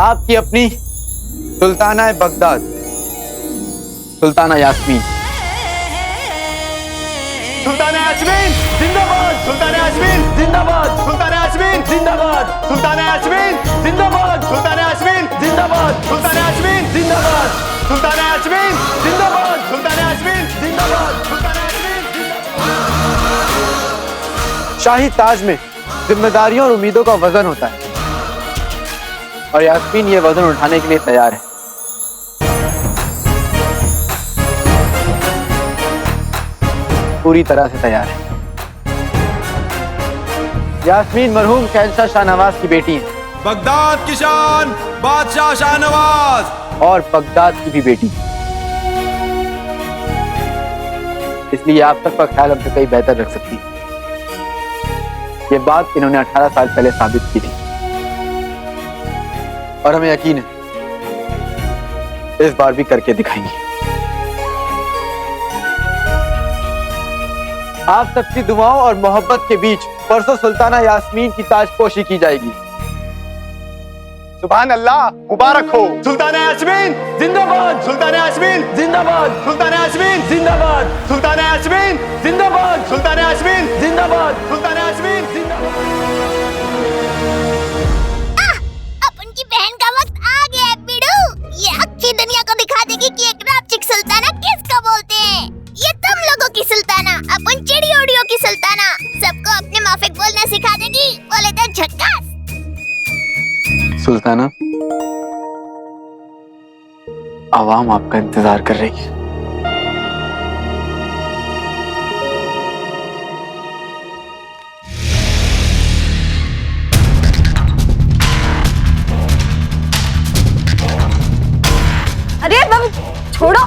आपकी अपनी सुल्ताना बगदाद, सुल्ताना यास्मीन। सुल्ताना यास्मीन जिंदाबाद, सुल्ताना यास्मीन जिंदाबाद, सुल्ताना यास्मीन जिंदाबाद, सुल्ताना यास्मीन जिंदाबाद, सुल्ताना यास्मीन जिंदाबाद, सुल्ताना यास्मीन जिंदाबाद, सुल्ताना यास्मीन जिंदाबाद, सुल्ताना यास्मीन जिंदाबाद, सुल्ताना यास्मीन जिंदाबाद। शाही ताज में जिम्मेदारियों और उम्मीदों का वजन होता है और यास्मीन ये वजन उठाने के लिए तैयार है। पूरी तरह से तैयार है। यास्मीन मरहूम शहंशाह शाहनवाज की बेटी है। बगदाद की शान बादशाह शाहनवाज। और बगदाद की भी बेटी, इसलिए आप तक का ख्याल हमसे कहीं बेहतर रख सकती है। ये बात इन्होंने 18 साल पहले साबित की थी और हमें यकीन है इस बार भी करके दिखाएंगे। आप सबकी दुआओं और मोहब्बत के बीच परसों सुल्ताना यास्मीन की ताजपोशी की जाएगी। सुभान अल्लाह, मुबारक हो। सुल्ताना यास्मीन जिंदाबाद, सुल्ताना यास्मीन जिंदाबाद, सुल्ताना यास्मीन जिंदाबाद, सुल्ताना यास्मीन जिंदाबाद, सुल्ताना यास्मीन जिंदाबाद, सुल्ताना यास्मीन जिंदाबाद। अपन की बहन का वक्त आ गया है बिडू। ये अच्छी दुनिया को दिखा देगी कि एक रापचिक सुल्ताना किसको बोलते हैं। ये तुम लोगों की सुल्ताना, अपन चिड़ी उड़ियों की सुल्ताना, सबको अपने माफिक बोलना सिखा देगी। बोले तो झक्कास। सुल्ताना, आवाम आपका इंतजार कर रही है। अरे बम छोड़ो।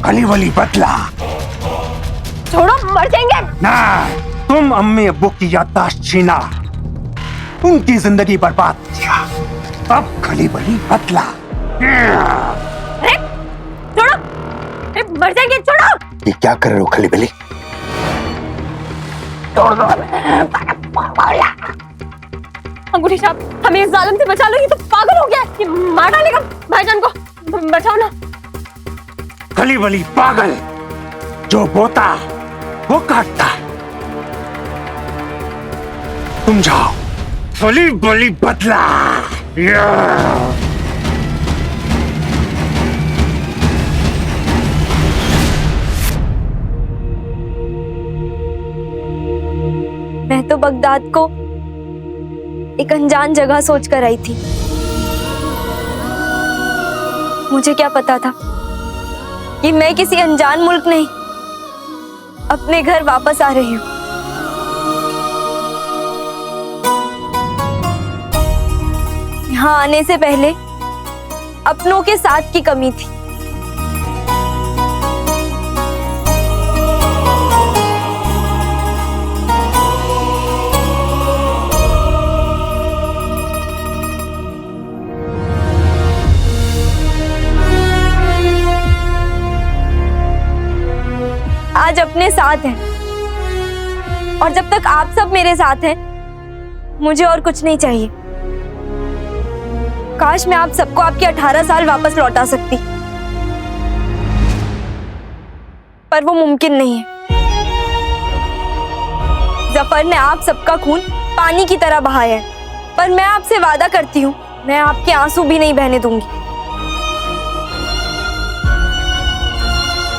गली वली बदला छोड़ो, मर जाएंगे। ना, तुम अम्मी अब्बू की याददाश्त छीना, उनकी जिंदगी बर्बाद किया। अब गली वली बदला। अरे छोड़ो, अरे मर जाएंगे, छोड़ो। ये क्या कर रहे हो खली बली? तोड़ दो। अंगूठी साहब, हमें इस जालिम से बचा लो। ये तो पागल हो गया है, ये मार डालेगा भाईजान को। बचाओ ना। गली वली पागल, जो बोता वो काटता। तुम जाओ, गली वली बदला। मैं तो बगदाद को एक अनजान जगह सोचकर आई थी। मुझे क्या पता था कि मैं किसी अनजान मुल्क नहीं, अपने घर वापस आ रही हूँ। यहाँ आने से पहले अपनों के साथ की कमी थी। आज अपने साथ हैं और जब तक आप सब मेरे साथ हैं, मुझे और कुछ नहीं चाहिए। काश मैं आप सबको आपके 18 साल वापस लौटा सकती, पर वो मुमकिन नहीं है। जफर ने आप सबका खून पानी की तरह बहाया है, पर मैं आपसे वादा करती हूँ, मैं आपके आंसू भी नहीं बहने दूंगी।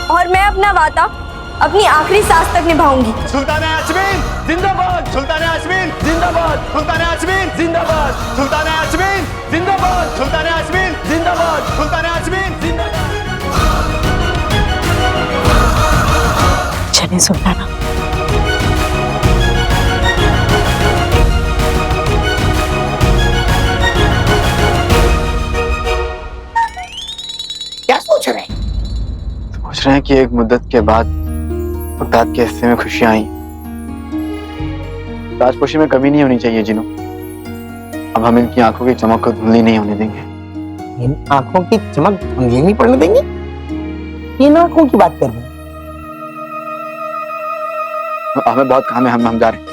और मैं अपना वादा अपनी आखिरी सांस तक निभाऊंगी। सुल्ताना यास्मीन जिंदाबाद, सुल्ताना यास्मीन जिंदाबाद, सुल्ताना यास्मीन जिंदाबाद, सुल्ताना यास्मीन जिंदाबाद, सुल्ताना यास्मीन जिंदाबाद, सुल्ताना यास्मीन जिंदाबाद। चलें सुल्ताना। क्या सोच रहे हैं? सोच रहे हैं कि एक मुद्दत के बाद बगदाद के हिस्से में खुशियां आई। ताजपोशी में कमी नहीं होनी चाहिए जिनो। अब हम इनकी आंखों की चमक को धुंधली नहीं होने देंगे। इन आंखों की चमक धुंधली नहीं पड़ने देंगे? इन आंखों की बात कर रहे हैं? हमें बहुत काम है, हम जा रहे हैं।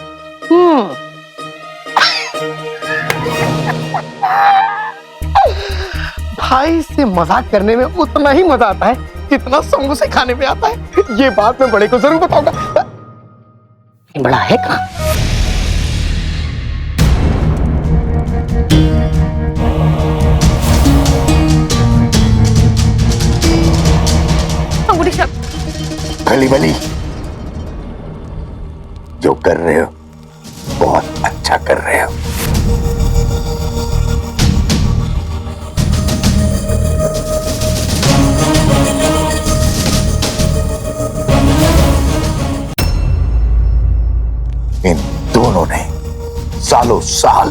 भाई से मजाक करने में उतना ही मजा आता है जितना समोसे खाने में आता है। ये बात मैं बड़े को जरूर बताऊंगा। बड़ा है कहाँ? अंगूठी छाप। भली भली, जो कर रहे हो बहुत अच्छा कर रहे हो। इन दोनों ने सालों साल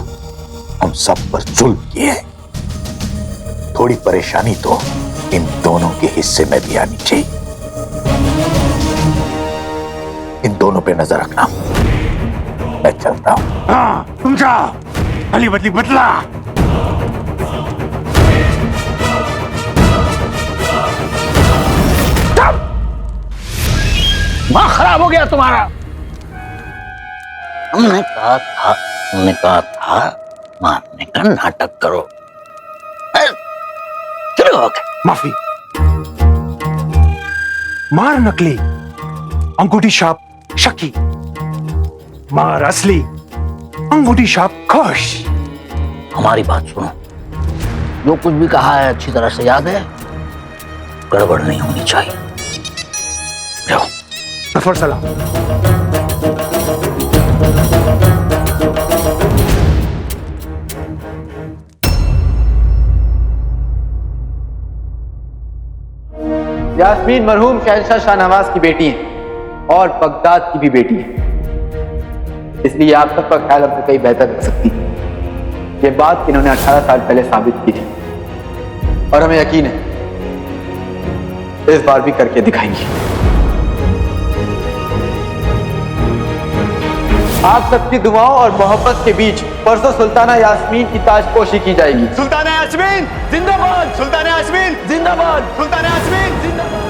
हम सब पर जुल्म किए। थोड़ी परेशानी तो इन दोनों के हिस्से में भी आनी चाहिए। इन दोनों पे नजर रखना। मैं चलता हूं। हाँ, तुम जाओ। अली बदली बदला। दिमाग खराब हो गया तुम्हारा। हमने कहा था मारने का नाटक करो। चलो हो गए। माफी। मार नकली, अंगूठी छाप शकी। मार असली, अंगूठी छाप खुश। हमारी बात सुनो। जो कुछ भी कहा है अच्छी तरह से याद है। गड़बड़ नहीं होनी चाहिए। जाओ। सफर सलाम। यास्मीन मरहूम शहंशाह शाहनवाज की बेटी है और बगदाद की भी बेटी है, इसलिए आप सबका ख्याल हमसे कहीं बेहतर रख सकती है। ये बात इन्होंने 18 साल पहले साबित की थी और हमें यकीन है इस बार भी करके दिखाएंगी। आप सबकी दुआओं और मोहब्बत के बीच परसों सुल्ताना यास्मीन की ताजपोशी की जाएगी। सुल्तान यास्मीन जिंदाबाद, सुल्तान यास्मीन जिंदाबाद, सुल्तान यास्मीन जिंदाबाद।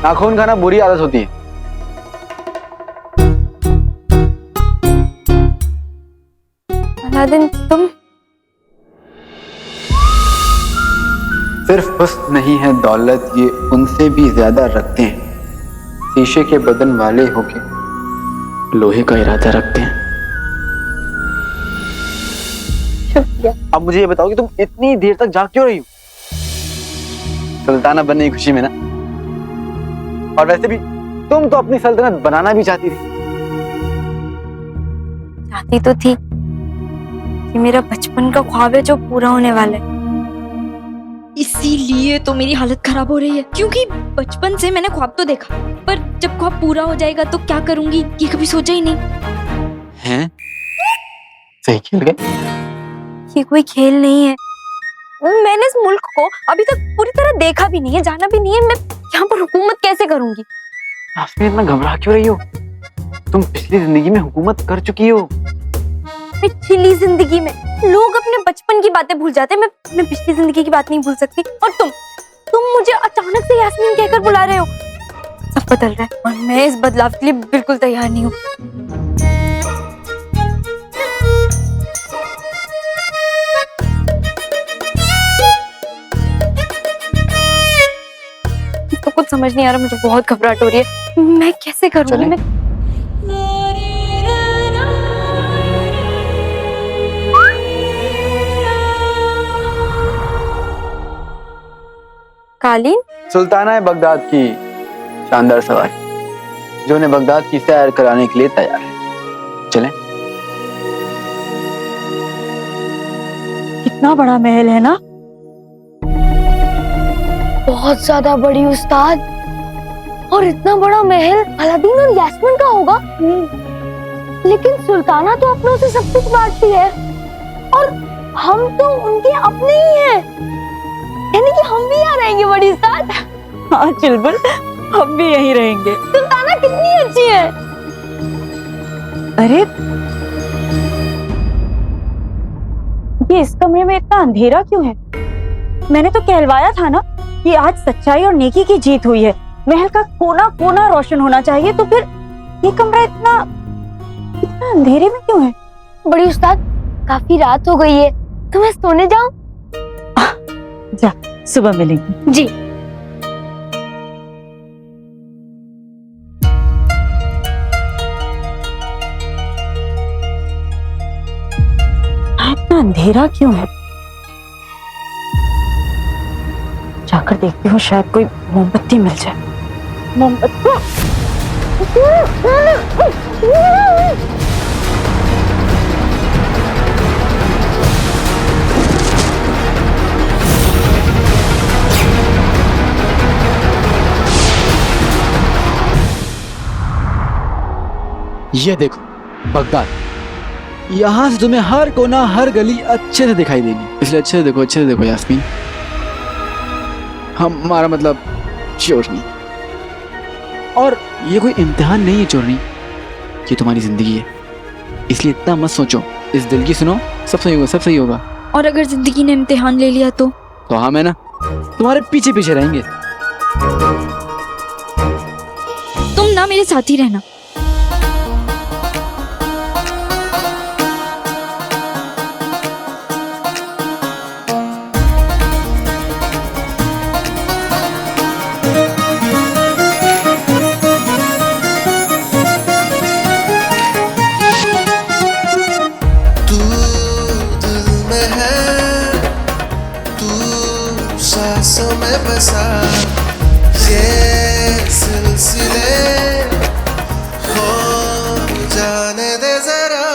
नाखून खाना बुरी आदत होती है। अलादीन, तुम सिर्फ हुस्न नहीं है दौलत, ये उनसे भी ज्यादा रखते हैं। शीशे के बदन वाले होके लोहे का इरादा रखते हैं। शुक्रिया। अब मुझे ये बताओ कि तुम इतनी देर तक जाग क्यों रही हो? सुल्ताना बनने की खुशी में ना? और वैसे भी तुम तो अपनी सल्तनत बनाना भी चाहती थी। चाहती तो थी कि मेरा बचपन का ख्वाब है जो पूरा होने वाला है। इसीलिए तो मेरी हालत खराब हो रही है, क्योंकि बचपन से मैंने ख्वाब तो देखा, पर जब ख्वाब पूरा हो जाएगा तो क्या करूंगी ये कभी सोचा ही नहीं। हैं? सही खेल गए। ये कोई खेल नहीं है। मैंने इस मुल्क को अभी तक पूरी तरह देखा भी नहीं है, जाना भी नहीं है। मैं यहाँ पर हुकूमत कैसे करूंगी? यास्मीन, इतना घबरा क्यों रही हो? तुम पिछली जिंदगी में हुकूमत कर चुकी हो। पिछली जिंदगी में लोग अपने बचपन की बातें भूल जाते हैं, मैं पिछली जिंदगी की बात नहीं भूल सकती। और तुम मुझे अचानक से यास्मीन कहकर बुला रहे हो। सब बदल रहा है और मैं इस बदलाव के लिए बिल्कुल तैयार नहीं हूँ। तो कुछ समझ नहीं आ रहा, मुझे बहुत घबराहट हो रही है। मैं कैसे करूँगी? मैं कालीन? सुल्ताना बगदाद की शानदार सवारी जो उन्हें बगदाद की सैर कराने के लिए तैयार है। चलें? कितना बड़ा महल है ना? बहुत ज्यादा बड़ी उस्ताद। और इतना बड़ा महल अलादीन और यास्मीन का होगा। लेकिन सुल्ताना तो अपनों से सब कुछ बांटती है और हम तो उनके अपने ही हैं। यानी कि हम भी यहाँ रहेंगे बड़ी उस्ताद। हाँ चुलबुल, हम भी यहीं रहेंगे। सुल्ताना कितनी अच्छी है। अरे ये इस कमरे में इतना अंधेरा क्यों है? मैंने तो कहलवाया था ना कि आज सच्चाई और नेकी की जीत हुई है। महल का कोना कोना रोशन होना चाहिए, तो फिर ये कमरा इतना अंधेरे में क्यों है? बड़ी उस्ताद, काफी रात हो गई है, तो मैं सोने जाऊं? जा, सुबह मिलेंगे। जी। इतना अंधेरा क्यों है? जाकर देखती हूँ, शायद कोई मोमबत्ती मिल जाए। मोमबत्ती। ये देखो बगदाद, यहाँ से तुम्हें हर कोना हर गली अच्छे से दिखाई देगी, इसलिए अच्छे से देखो यास्मीन। हमारा मतलब चोरनी। और ये कोई इम्तिहान नहीं है चोरनी, ये तुम्हारी जिंदगी है, इसलिए इतना मत सोचो। इस दिल की सुनो, सब सही होगा, सब सही होगा। और अगर जिंदगी ने इम्तिहान ले लिया तो हम है ना, तुम्हारे पीछे पीछे रहेंगे। तुम ना मेरे साथ ही रहना। सांसों में बसा ये सिलसिले हो जाने दे जरा।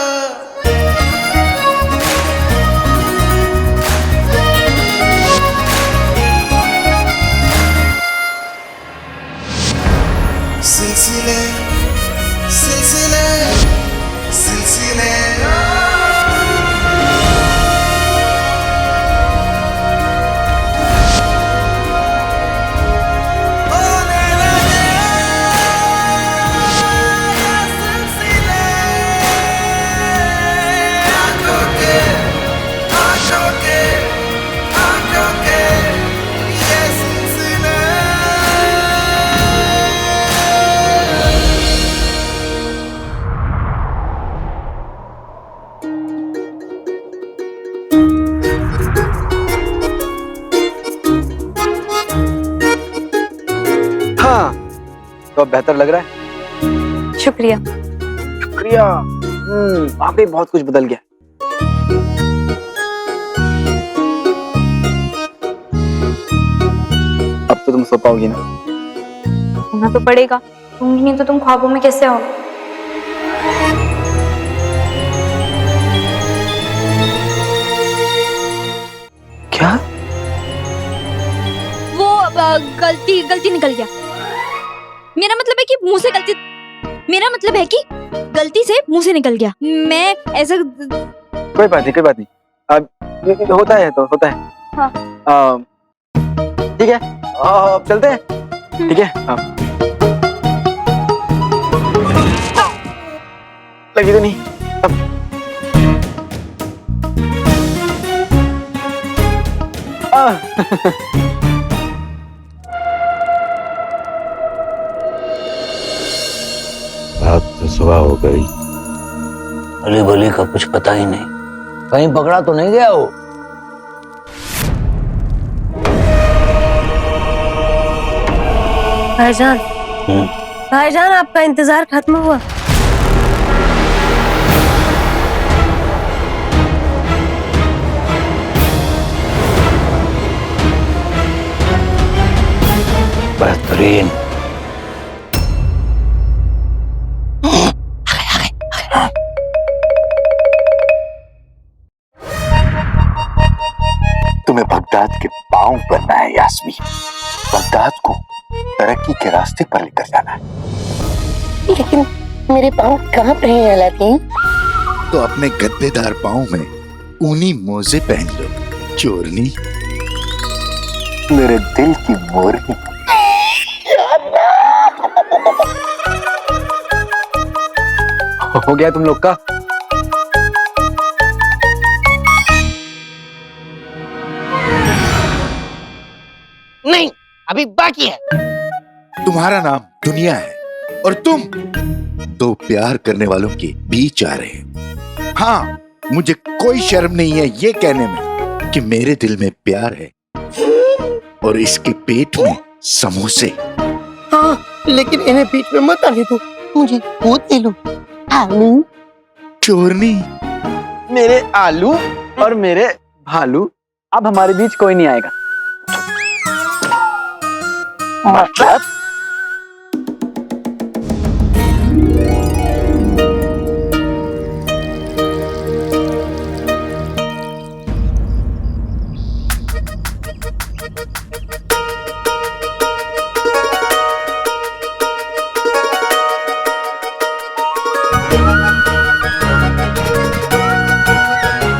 सिलसिले सिलसिले सिलसिले तो अब बेहतर लग रहा है? शुक्रिया। शुक्रिया। वाकई बहुत कुछ बदल गया। अब तो तुम सो पाओगी ना? सोना तो पड़ेगा, सोऊंगी नहीं तो तुम ख्वाबों में कैसे आओ? क्या? वो गलती निकल गया। मेरा मतलब है कि मुंह से निकल गया। मैं ऐसा। कोई बात नहीं। अब होता है तो होता है। हाँ। ठीक है, अब चलते हैं। ठीक है। लगी तो नहीं अब। रात तो सुबह हो गई, अली बली का कुछ पता ही नहीं, कहीं पकड़ा तो नहीं गया वो? भाईजान आपका इंतजार खत्म हुआ। बेहतरीन। तुम्हें बगदाद के पांव बनना है यास्मीन, बगदाद को तरक्की के रास्ते पर लेकर जाना है। लेकिन मेरे पाँव कहाँ पे हैं अलादीन? तो अपने गद्देदार पांव में ऊनी मोजे पहन लो चोरनी, मेरे दिल की मोरनी। हो गया तुम लोग का? नहीं, अभी बाकी है। तुम्हारा नाम दुनिया है और तुम दो प्यार करने वालों के बीच आ रहे हो। हाँ, मुझे कोई शर्म नहीं है ये कहने में कि मेरे दिल में प्यार है और इसके पेट में समोसे। हाँ, लेकिन इन्हें बीच में मत आने दो, मुझे गोद ले लो। आलू चोरनी। मेरे आलू और मेरे भालू, अब हमारे बीच कोई नहीं आएगा। मतलब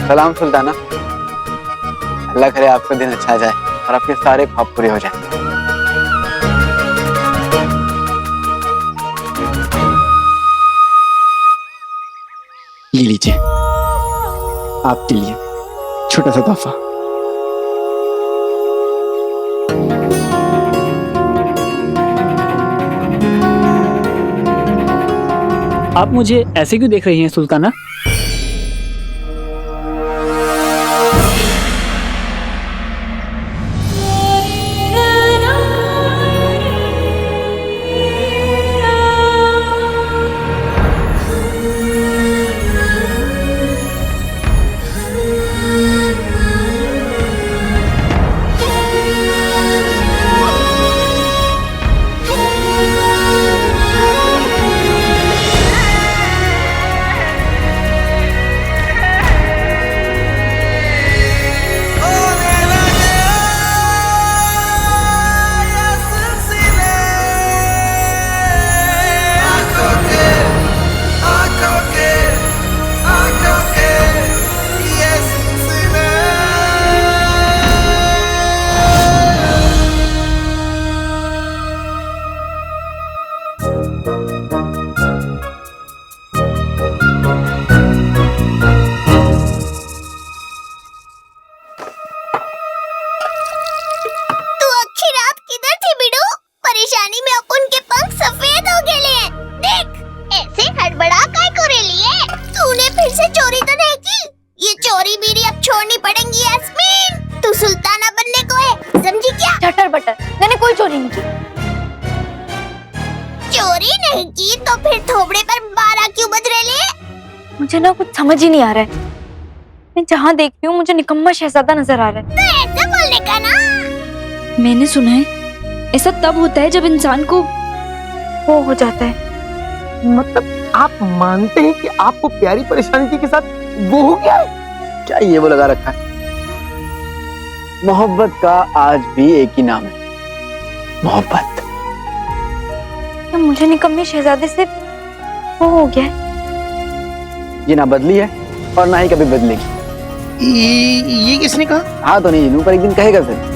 सलाम सुल्ताना। अल्लाह करे आपका दिन अच्छा जाए और आपके सारे ख्वाब पूरे हो जाए। ये लीजिए आपके लिए छोटा सा तोहफा। आप मुझे ऐसे क्यों देख रही हैं सुल्ताना? मैंने कोई चोरी नहीं की। चोरी नहीं की तो फिर थोबड़े पर 12 क्यों बज रहे लिए? मुझे ना कुछ समझ ही नहीं आ रहा है। मैं जहाँ देख रही हूँ मुझे निकम्मा शहजादा नजर आ रहा है। तो ऐसे बोलने का ना। मैंने सुना है ऐसा तब होता है जब इंसान को वो हो जाता है। मतलब आप मानते हैं कि आपको प्यारी परेशानी के साथ वो हो गया है? क्या ये वो लगा रखा है? मोहब्बत का आज भी एक ही नाम है, मोहब्बत। तो मुझे निकम्मे शहजादे से वो हो गया है। ये ना बदली है और ना ही कभी बदलेगी। ये किसने कहा? हाँ तो नहीं, पर एक दिन कहेगा सर।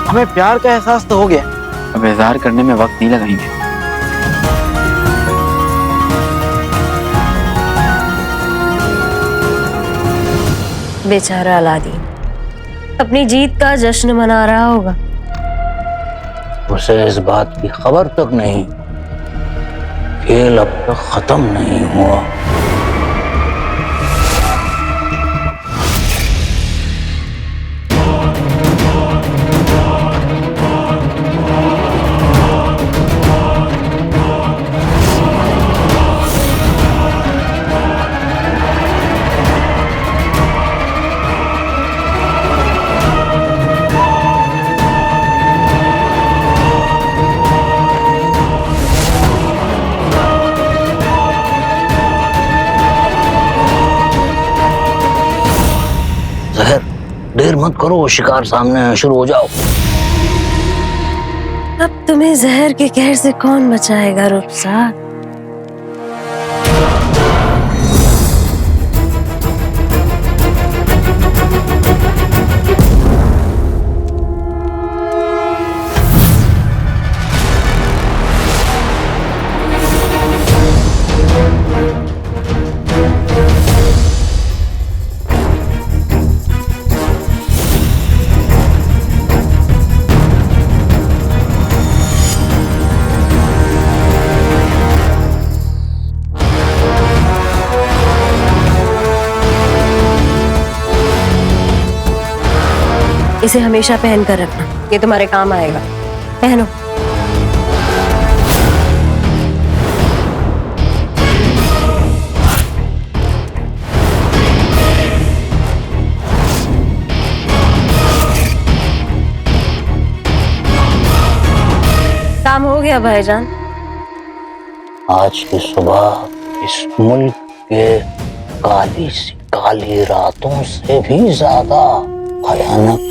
हमें प्यार का एहसास तो हो गया, अब इजहार करने में वक्त नहीं लगाएंगे। बेचारा अलादीन अपनी जीत का जश्न मना रहा होगा। उसे इस बात की खबर तक नहीं, खेल अब तक खत्म नहीं हुआ। देर मत करो, शिकार सामने है, शुरू हो जाओ। अब तुम्हें जहर के कहर से कौन बचाएगा रुखसार? इसे हमेशा पहन कर रखना, ये तुम्हारे काम आएगा। पहनो। काम हो गया भाईजान। आज की सुबह इस मुल्क के काली सी काली रातों से भी ज्यादा भयानक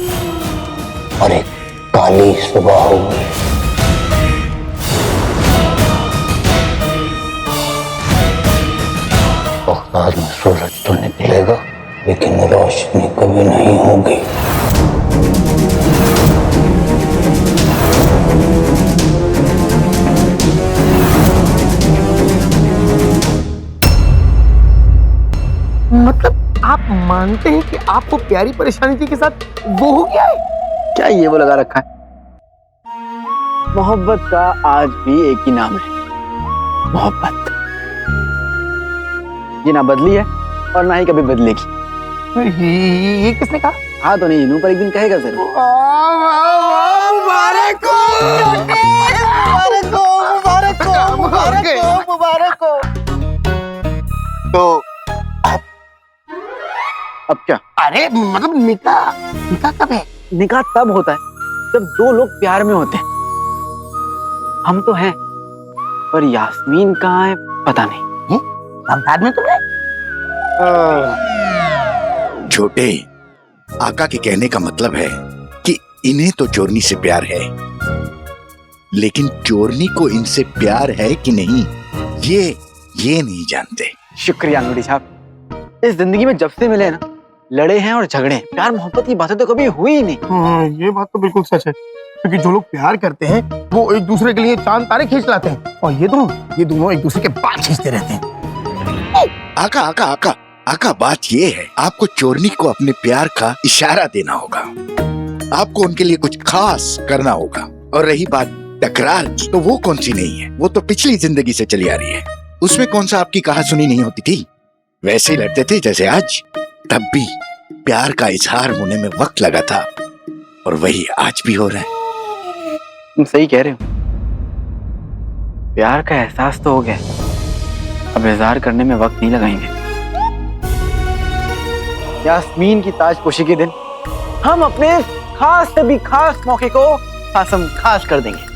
और एक काली सुबह हुई। बगदाद में सूरज तो निकलेगा लेकिन रोशनी कभी नहीं होगी। मतलब आप मानते हैं कि आपको प्यारी परेशानी जी के साथ वो हो गया है? क्या ये वो लगा रखा है? मोहब्बत का आज भी एक ही नाम है, मोहब्बत। ये ना बदली है और ना ही कभी बदलेगी। ये किसने कहा? हाँ तो नहीं जिनू, पर एक दिन कहेगा जरूर। मुबारक हो, मुबारक हो, मुबारक हो, मुबारक हो, मुबारक हो। तो अब क्या? अरे मतलब निकाह, निकाह कब है? निकाह तब होता है जब दो लोग प्यार में होते हैं। हम तो हैं, पर यास्मीन कहाँ है पता नहीं। बगदाद में तुम? छोटे, आका के कहने का मतलब है कि इन्हें तो चोरनी से प्यार है, लेकिन चोरनी को इनसे प्यार है कि नहीं ये नहीं जानते। शुक्रिया नूरी साहब। इस जिंदगी में जब से मिले ना, लड़े हैं और झगड़े हैं, प्यार मोहब्बत की बातें तो कभी हुई ही नहीं। ये बात तो बिल्कुल सच है, क्योंकि जो लोग प्यार करते हैं वो एक दूसरे के लिए चांद तारे खींच लाते हैं, और ये दोनों एक दूसरे के बाल खींचते रहते हैं। आका आका आका आका, बात ये है, आपको चोरनी को अपने प्यार का इशारा देना होगा। आपको उनके लिए कुछ खास करना होगा। और रही बात तकरार, तो वो कौन सी नहीं है, वो तो पिछली जिंदगी से चली आ रही है। उसमें कौन सा आपकी कहा सुनी नहीं होती थी? वैसे ही लड़ते थे जैसे आज। तब भी प्यार का इजहार होने में वक्त लगा था, और वही आज भी हो रहा है। तुम सही कह रहे हो, प्यार का एहसास तो हो गया, अब इजहार करने में वक्त नहीं लगाएंगे। यास्मीन की ताजपोशी के दिन हम अपने खास से भी खास मौके को खासम खास कर देंगे।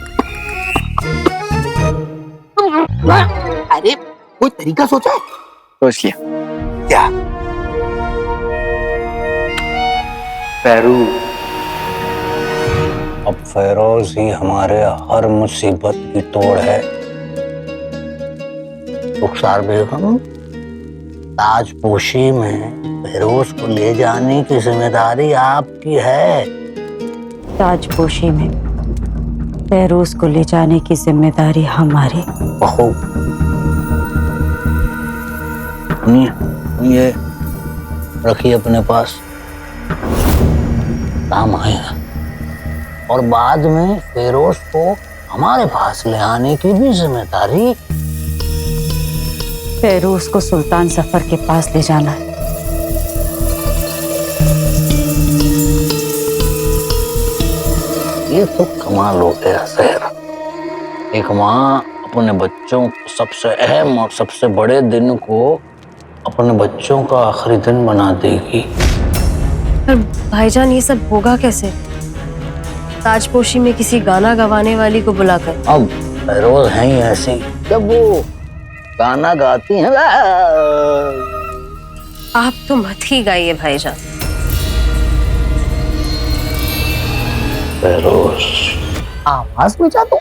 अरे कोई तरीका सोचा है? सोच लिया। क्या? फेरूज। अब फेरोज ही हमारे हर मुसीबत की तोड़ है। रुखसार बेगम, ताजपोशी में फेरोज को ले जाने की जिम्मेदारी आपकी है। ताजपोशी में फेरोज को ले जाने की जिम्मेदारी हमारी। ये रखिए अपने पास, काम आएगा। और बाद में फेरोज को हमारे पास ले आने की भी जिम्मेदारी। फेरोज को सुल्तान सफर के पास ले जाना है। ये तो कमाल हो गया सहरा। एक माँ अपने बच्चों को सबसे अहम और सबसे बड़े दिन को अपने बच्चों का आखिरी दिन बना देगी। पर भाईजान ये सब होगा कैसे? ताजपोशी में किसी गाना गवाने वाली को बुलाकर? अब फेरोज है ही ऐसी, जब वो गाना गाती हैं। आप तो मत ही गाइए भाईजान। फेरोज आवाज में जा दो।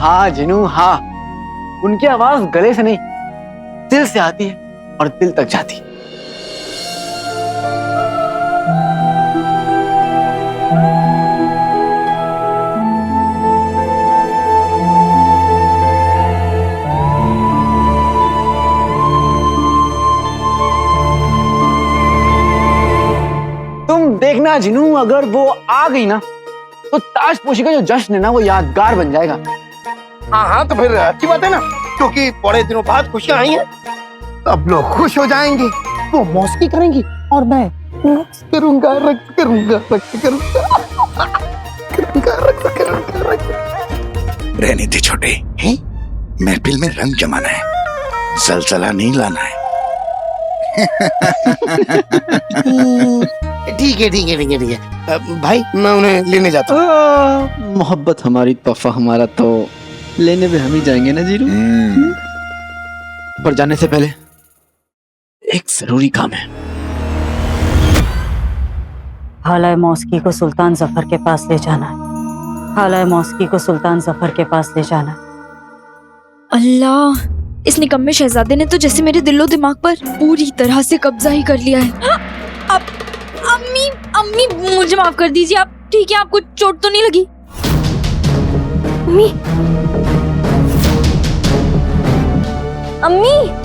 हाँ जिनू हाँ, उनकी आवाज गले से नहीं दिल से आती है और दिल तक जाती है। तुम देखना जिनू, अगर वो आ गई ना तो ताजपोशी का जो जश्न है ना वो यादगार बन जाएगा। हाँ तो फिर अच्छी बात है ना, क्योंकि बड़े दिनों बाद खुशियां आई हैं। अब लोग खुश हो जाएंगे, वो मौसी करेंगी और मैं रक्त करूंगा, रक्त करूंगा, रक्त करूंगा, करूंगा, रक्त करूंगा, रक्त। रहने दे छोटे, हैं? महफिल में रंग जमाना है, जलजला नहीं लाना है। ठीक है, ठीक है, ठीक है, ठीक है। भाई मैं उन्हें लेने जाता हूँ। मोहब्बत हमारी, तोहफा हमारा, तो लेने भी हम ही जाएंगे ना जीरू। पर जाने से पहले एक जरूरी काम है। हालाए मौसकी को सुल्तान जफर के पास ले जाना है। हालाए मौसकी को सुल्तान जफर के पास ले जाना है। अल्लाह, इस निकम्मे शहजादे ने तो जैसे मेरे दिलो दिमाग पर पूरी तरह से कब्जा ही कर लिया है। अब अम्मी, अम्मी मुझे माफ कर दीजिए। आप ठीक है? आपको चोट तो नहीं लगी? अम्मी, अम्मी,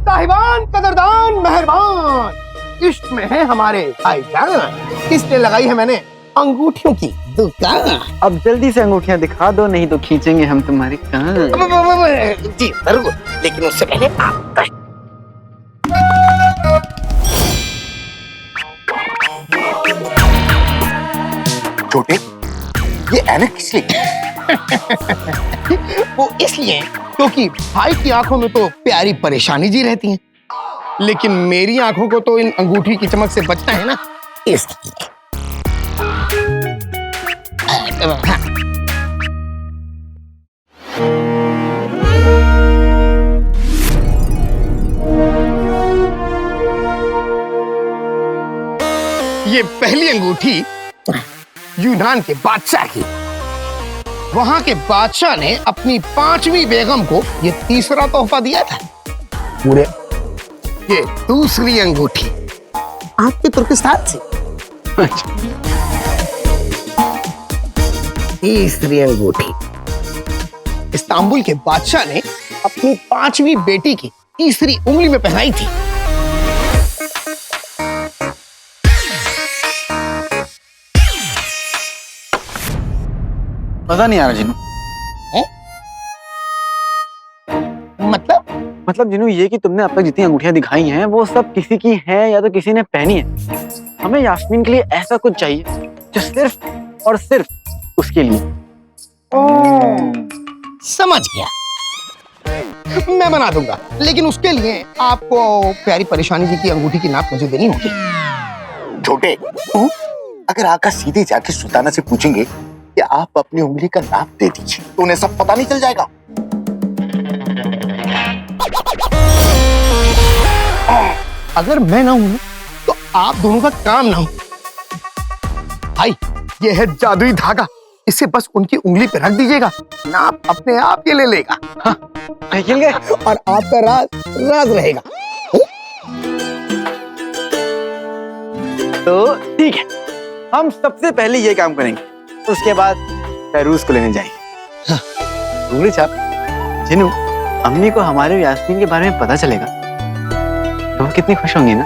साहिबान, कदरदान, मेहरबान, इश्क में है हमारे भाईजान। इसलिए लगाई है मैंने अंगूठियों की दुकान। अब जल्दी से अंगूठियां दिखा दो, नहीं तो खींचेंगे हम तुम्हारी कान। जी जरूर, लेकिन उससे पहले आप छोटे, ये ऐनक किस लिए? वो इसलिए क्योंकि भाई की आंखों में तो प्यारी परेशानी जी रहती है, लेकिन मेरी आंखों को तो इन अंगूठी की चमक से बचना है ना, इसलिए। हाँ। ये पहली अंगूठी यूनान के बादशाह की। वहां के बादशाह ने अपनी 5वीं बेगम को ये तीसरा तोहफा दिया था। पूरे ये दूसरी अंगूठी आपके तुर्किस्तान से। तीसरी अंगूठी इस्तांबुल के बादशाह ने अपनी 5वीं बेटी की तीसरी उंगली में पहनाई थी। मजा नहीं आ रहा जिनू। मतलब जिनू ये कि तुमने अब तक जितनी अंगूठियां दिखाई हैं वो सब किसी की हैं या तो किसी ने पहनी है। हमें यास्मीन के लिए ऐसा कुछ चाहिए जो सिर्फ और सिर्फ उसके लिए। समझ गया, मैं बना दूंगा, लेकिन उसके लिए आपको प्यारी परेशानी जी की अंगूठी की नाप मुझे देनी होगी। छोटे, अगर आका सीधे जाके सुल्ताना से पूछेंगे कि आप अपनी उंगली का नाप दे दीजिए तो उन्हें सब पता नहीं चल जाएगा? अगर मैं ना हूं तो आप दोनों का काम ना हो। भाई, ये है जादुई धागा, इसे बस उनकी उंगली पे रख दीजिएगा, नाप अपने आप ये ले लेगा। हाँ, और आपका राज राज रहेगा। तो ठीक है, हम सबसे पहले ये काम करेंगे, उसके बाद फैरूज को लेने जाएंगे। उंगली छाप। जिनू, अम्मी को हमारे और यास्मीन के बारे में पता चलेगा तो वो कितनी खुश होंगी ना।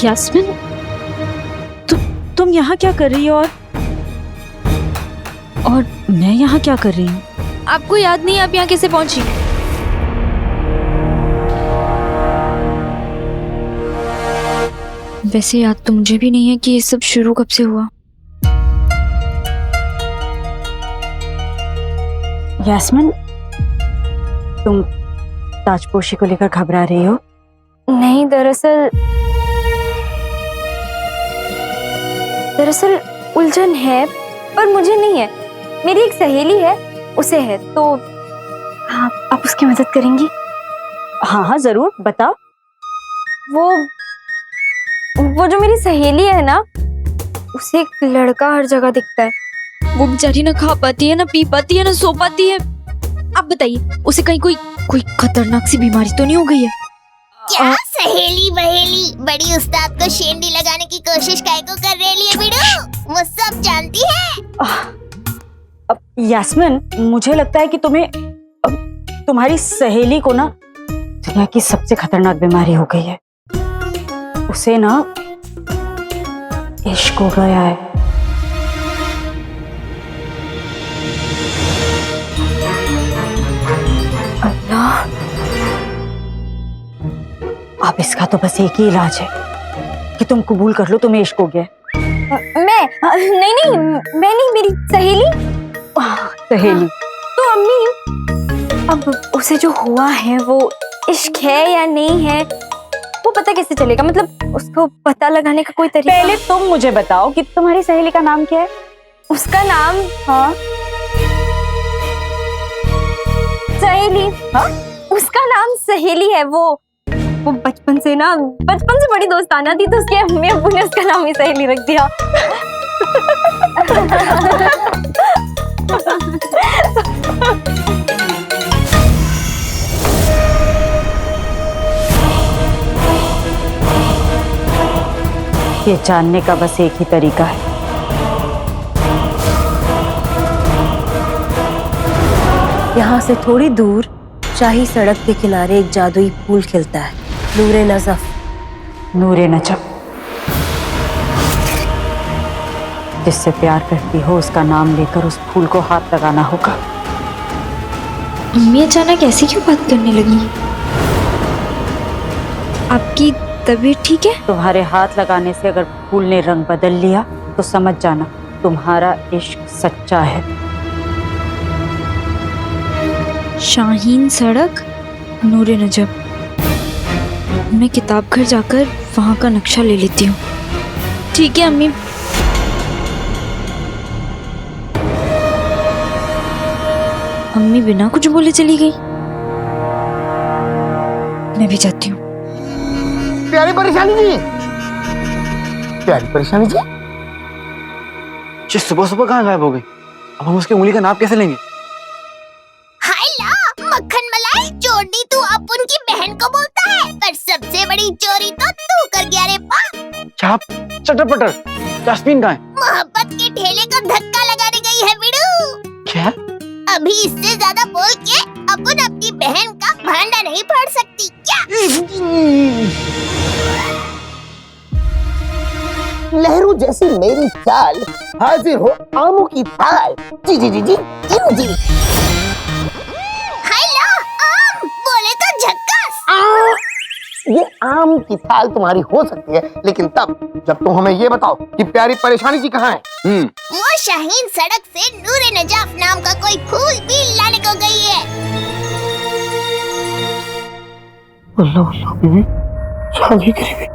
यास्मीन, तुम यहाँ क्या कर रही हो और मैं यहाँ क्या कर रही हूँ? आपको याद नहीं आप यहाँ कैसे पहुंची? वैसे याद तो मुझे भी नहीं है कि ये सब शुरू कब से हुआ। यास्मीन, तुम ताजपोशी को लेकर घबरा रही हो? नहीं, दरअसल उलझन है, पर मुझे नहीं है। मेरी एक सहेली है, उसे है, तो आप उसकी मदद करेंगी? हाँ हाँ जरूर, बताओ। वो जो मेरी सहेली है ना, उसे एक लड़का हर जगह दिखता है। वो बेचारी ना खा पाती है, ना पी पाती है, ना सो पाती है। आप बताइए उसे कहीं कोई कोई खतरनाक सी बीमारी तो नहीं हो गई है? क्या सहेली बहेली बड़ी उस्ताद को शेंडी लगाने की कोशिश काय को कर रही है बिडू? वो सब जानती है। अब यास्मीन, मुझे लगता है कि तुम्हारी सहेली को ना दुनिया की सबसे खतरनाक बीमारी हो गई है। उसे ना इश्क हो गया है। अल्लाह, अब इसका तो बस एक ही इलाज है कि तुम कबूल कर लो तुम्हें इश्क हो गया। नहीं, मैं नहीं, मेरी सहेली। सहेली? तो अम्मी, अब उसे जो हुआ है वो इश्क है या नहीं है वो पता कैसे चलेगा? मतलब उसको पता लगाने का कोई तरीका? पहले तुम मुझे बताओ कि तुम्हारी सहेली का नाम क्या है? उसका नाम? हाँ, सहेली। हाँ, उसका नाम सहेली है। वो बचपन से बड़ी दोस्ताना थी, तो उसके अम्मी अब्बू ने उसका नाम ही सहेली रख दिया। ये जानने का बस एक ही तरीका है। यहाँ से थोड़ी दूर शाही सड़क के किनारे एक जादुई फूल खिलता है, नूरे नजफ। नूरे नजफ? जिससे प्यार करती हो उसका नाम लेकर उस फूल को हाथ लगाना होगा। अम्मी अचानक ऐसी क्यों बात करने लगी? आपकी तबीयत ठीक है? तुम्हारे हाथ लगाने से अगर फूल ने रंग बदल लिया तो समझ जाना तुम्हारा इश्क सच्चा है। शाहीन सड़क, नूरे नजफ। मैं किताब घर जाकर वहां का नक्शा ले लेती हूँ। ठीक है अम्मी। अम्मी बिना कुछ बोले चली गई। मैं भी जाती हूँ। प्यारी परेशानी जी, प्यारी परेशानी जी, सुबह सुबह कहाँ गायब हो गई? अब हम उसकी उंगली का नाप कैसे लेंगे? हाय ला मक्खन मलाई, चोरनी तू अपन की बहन को बोलता है, पर सबसे बड़ी चोरी तो तू कर गया रे पा। क्या चटर पटर? यास्मीन कहाँ है? मोहब्बत के ठेले को धक्का लगाने गई है बिडू। क्या? अभी इससे ज्यादा बोल के अपन अपनी बहन का भांडा नहीं फोड़ सकती क्या? लहरू जैसी मेरी चाल, हाजिर हो आमों की थाल। जी जी जी जी जी जी। हाय ला आम, बोले तो झक्कास। ये आम की थाल तुम्हारी हो सकती है, लेकिन तब जब तुम हमें ये बताओ कि प्यारी परेशानी जी कहाँ है। वो शाहीन सड़क से नूरे नजाफ नाम का कोई फूल भी लाने को गई है। अल्लाह अल्लाह बीवी, शादी करेंगे।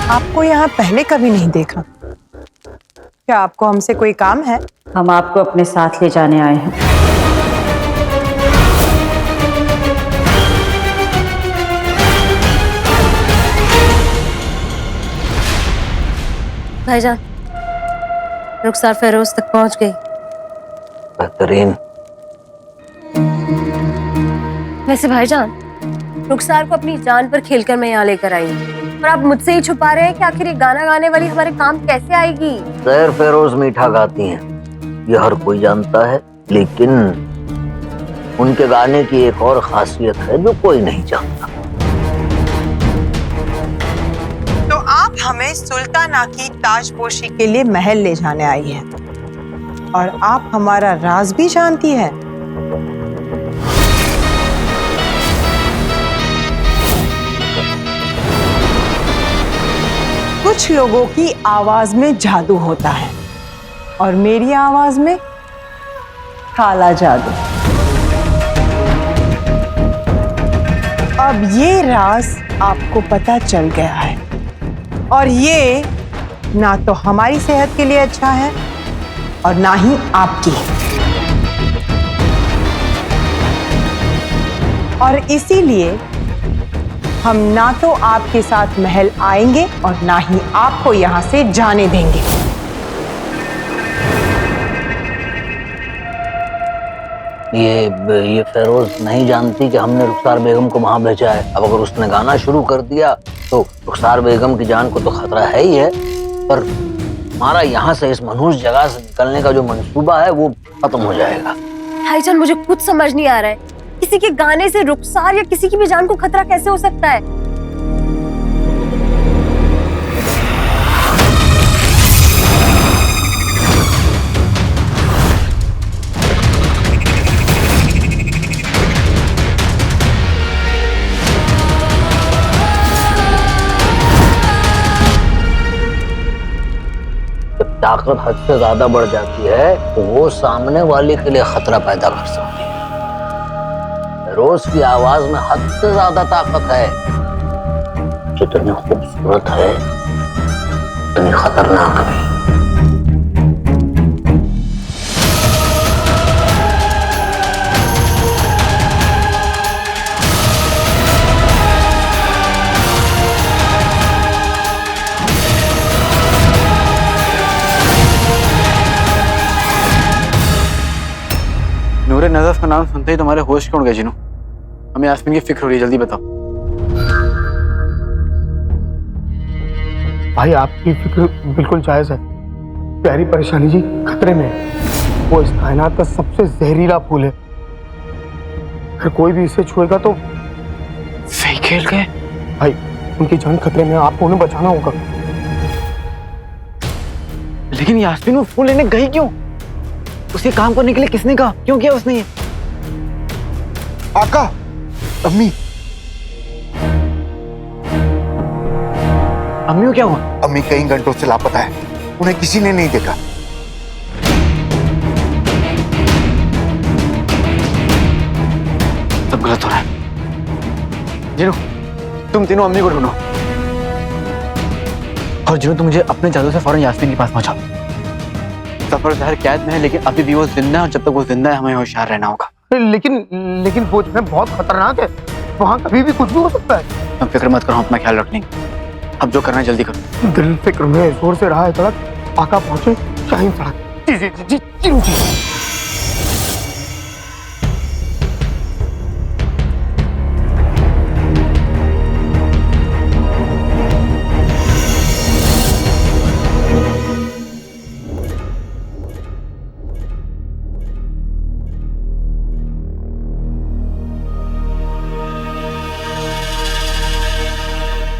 आपको यहाँ पहले कभी नहीं देखा। क्या आपको हमसे कोई काम है? हम आपको अपने साथ ले जाने आए हैं। भाईजान, रुखसार फेरोज तक पहुंच गई। बेहतरीन। वैसे भाईजान, रुखसार को अपनी जान पर खेलकर मैं यहाँ लेकर आई हूँ, और आप मुझसे ही छुपा रहे हैं कि आखिर ये गाना गाने वाली हमारे काम कैसे आएगी? जहर फेरोज मीठा गाती हैं, ये हर कोई जानता है, लेकिन उनके गाने की एक और खासियत है जो कोई नहीं जानता। तो आप हमें सुल्ताना की ताजपोशी के लिए महल ले जाने आई हैं और आप हमारा राज भी जानती है। कुछ लोगों की आवाज में जादू होता है और मेरी आवाज में काला जादू। अब ये राज आपको पता चल गया है और ये ना तो हमारी सेहत के लिए अच्छा है और ना ही आपकी। और इसीलिए हम ना तो आपके साथ महल आएंगे और ना ही आपको यहां से जाने देंगे। ये फेरोज नहीं जानती कि हमने रुखसार बेगम को वहां भेजा है। अब अगर उसने गाना शुरू कर दिया तो रुखसार बेगम की जान को तो खतरा है ही है, पर हमारा यहाँ से इस मनहूस जगह से निकलने का जो मंसूबा है वो खत्म हो जाएगा। भाईजान मुझे कुछ समझ नहीं आ रहा है, किसी के गाने से रुखसार या किसी की भी जान को खतरा कैसे हो सकता है? जब ताकत हद से ज्यादा बढ़ जाती है तो वो सामने वाले के लिए खतरा पैदा कर सकती है। रोज की आवाज में हद से ज्यादा ताकत है। जितनी खूबसूरत है उतनी खतरनाक भी। नूरे नजफ का नाम सुनते ही तुम्हारे होश क्यों उड़ गए जिनू? हमें यास्मीन की फिक्र हो रही है, जल्दी बताओ। भाई आपकी फिक्र बिल्कुल जायज है। प्यारी परेशानी जी खतरे में है। वो इस कायनात का सबसे जहरीला फूल है। अगर कोई भी इसे छुएगा तो सही खेल गए भाई, उनकी जान खतरे में है। आपको उन्हें बचाना होगा। लेकिन यास्मीन वो फूल लेने गई क्यों? उसे काम करने के लिए किसने कहा? क्यों किया उसने ये? आका, अम्मी अम्मी को क्या हुआ? अम्मी कई घंटों से लापता है, उन्हें किसी ने नहीं देखा। सब गलत हो रहा है। जिनू, तुम तीनों अम्मी को ढूंढो और जिनू तुम मुझे अपने जादू से फौरन यास्मीन के पास पहुंचाओ। सफर जहर कैद में है लेकिन अभी भी वो जिंदा है और जब तक वो जिंदा है हमें होशियार रहना होगा। लेकिन वो जो है बहुत खतरनाक है। वहाँ कभी भी कुछ भी हो सकता है। तुम फिक्र मत करो, अपना ख्याल रखने। अब जो करना है जल्दी करो। दिल फिक्र में जोर से रहा है तड़क। आका पहुंचे शाहीन सड़क। जी जी जी जी जी।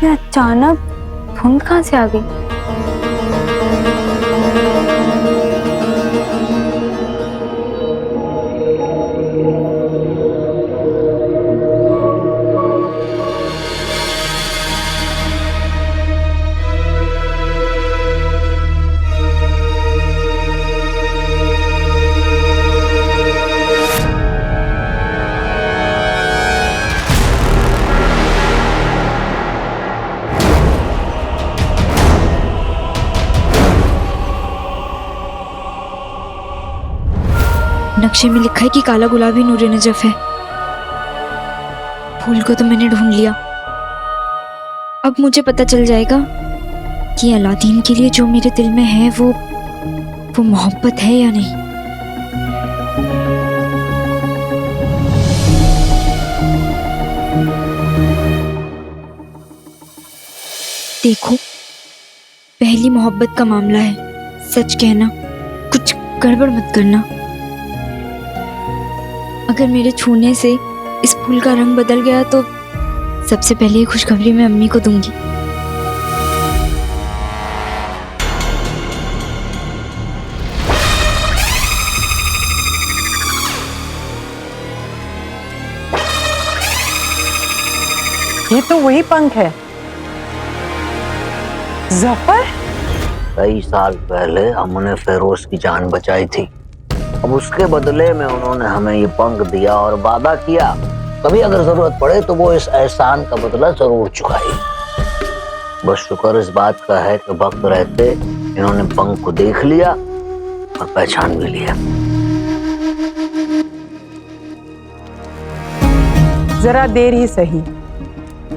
अचानक धुंध कहाँ से आ गई? नक्शे में लिखा है कि काला गुलाबी नूरे नजफ है। फूल को तो मैंने ढूंढ लिया। अब मुझे पता चल जाएगा कि अलादीन के लिए जो मेरे दिल में है वो मोहब्बत है या नहीं। देखो, पहली मोहब्बत का मामला है। सच कहना कुछ गड़बड़ मत करना। अगर मेरे छूने से इस फूल का रंग बदल गया तो सबसे पहले ये खुशखबरी मैं अम्मी को दूंगी। ये तो वही पंख है। जफर, कई साल पहले हमने फेरोज की जान बचाई थी। अब उसके बदले में उन्होंने हमें ये पंख दिया और वादा किया कभी अगर जरूरत पड़े तो वो इस एहसान का बदला जरूर चुकाएगी। बस शुक्र इस बात का है कि वक्त रहते इन्होंने पंख को देख लिया और पहचान भी लिया। जरा देर ही सही,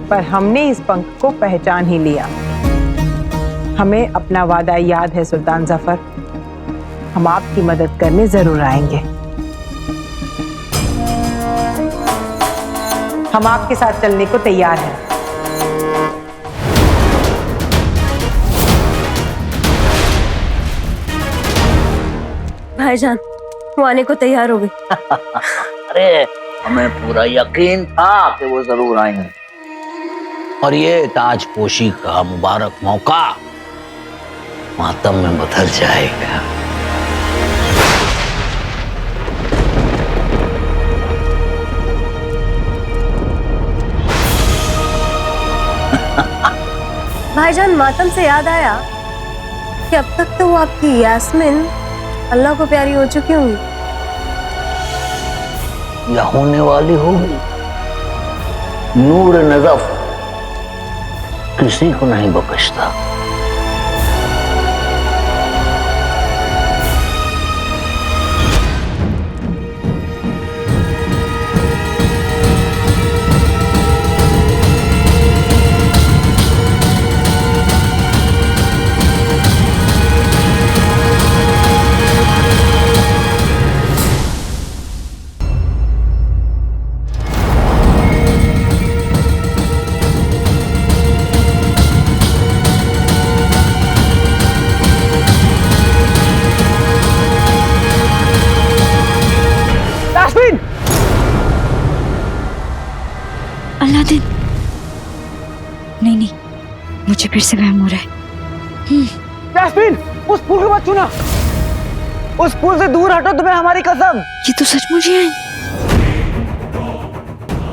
पर हमने इस पंख को पहचान ही लिया। हमें अपना वादा याद है सुल्तान जफर, हम आपकी मदद करने जरूर आएंगे। हम आपके साथ चलने को तैयार हैं। भाईजान वो आने को तैयार हो गई। अरे हमें पूरा यकीन था कि वो जरूर आएंगे और ये ताजपोशी का मुबारक मौका मातम में बदल जाएगा। भाईजान मातम से याद आया कि अब तक तो वो आपकी यास्मीन अल्लाह को प्यारी हो चुकी होंगी या होने वाली होगी। नूर नजफ किसी को नहीं बख्शता। अलादीन, नहीं नहीं, मुझे फिर से वहम हो रहा है। यास्मीन, उस फूल को मत छूना। उस फूल से दूर हटो, तुम्हें हमारी कसम। ये तो सचमुच ही है।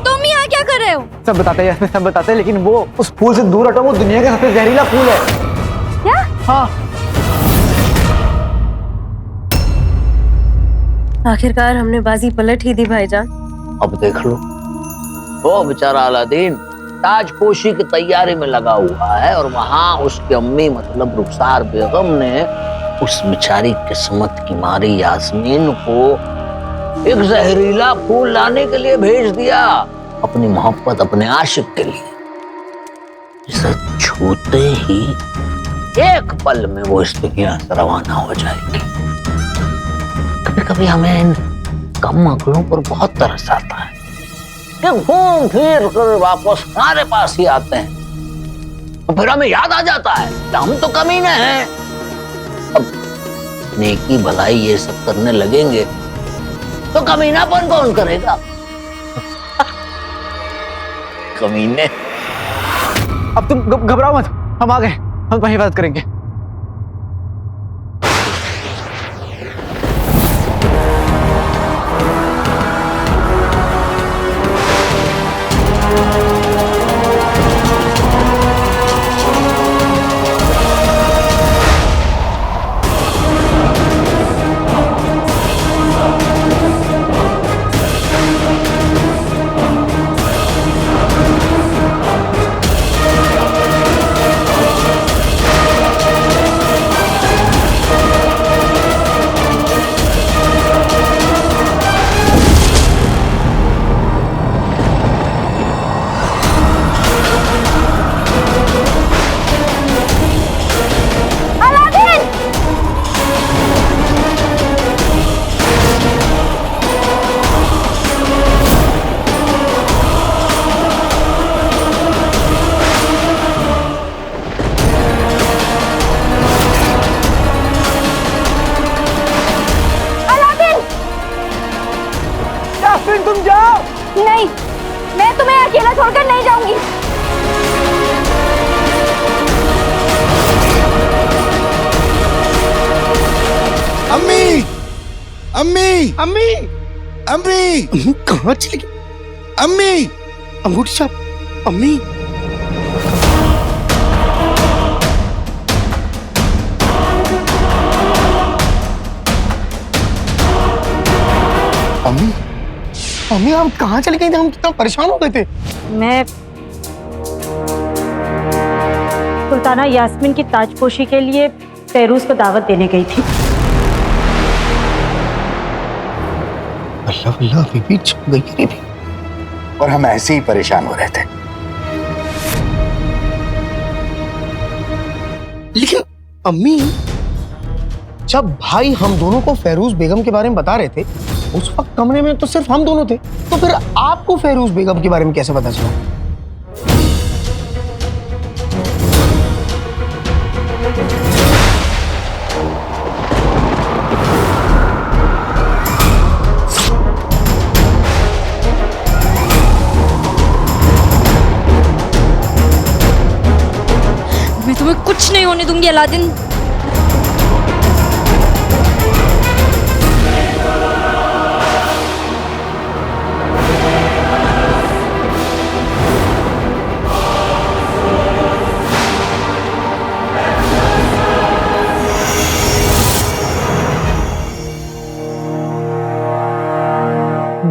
तुम यहाँ क्या कर रहे हो? सब बताते हैं यास्मीन, सब बताते हैं, लेकिन वो उस फूल से दूर हटो, वो दुनिया का सबसे जहरीला फूल है। क्या? हाँ। आखिरकार हमने बाजी पलट ही दी भाईजान। अब देख लो, वो बेचारा अलादीन ताजपोशी की तैयारी में लगा हुआ है और वहां उसकी अम्मी मतलब रुखसार बेगम ने उस बेचारी किस्मत की मारी यास्मीन को एक जहरीला फूल लाने के लिए भेज दिया, अपनी मोहब्बत अपने आशिक के लिए। जिसे छूते ही एक पल में वो इस दुनिया से रवाना हो जाएगी। कभी कभी हमें इन कम अकलों पर बहुत तरस आता है कि घूम फिर कर वापस हमारे पास ही आते हैं, तो फिर हमें याद आ जाता है कि हम तो कमीने हैं। अब नेकी भलाई ये सब करने लगेंगे तो कमीनापन कौन करेगा? कमीने। अब तुम घबराओ मत, हम आ गए, हम तुम्हारी हिफाजत करेंगे। छोड़कर नहीं जाऊंगी। अम्मी अम्मी अम्मी अम्मी कहाँ चली गई? अम्मी अंगूठी साहब, अम्मी अम्मी अम्मी हम कहाँ चले गए थे? हम कितना परेशान हो गए थे। मैं सुल्ताना यास्मीन की ताजपोशी के लिए फेरूज को दावत देने गई थी। अल्लाह अल्लाह बीबी छुप गई रे भी। और हम ऐसे ही परेशान हो रहे थे। लेकिन अम्मी जब भाई हम दोनों को फेरूज बेगम के बारे में बता रहे थे, उस वक्त कमरे में तो सिर्फ हम दोनों थे, तो फिर आपको फेरूज बेगम के बारे में कैसे पता चला? मैं तुम्हें कुछ नहीं होने दूंगी अलादीन।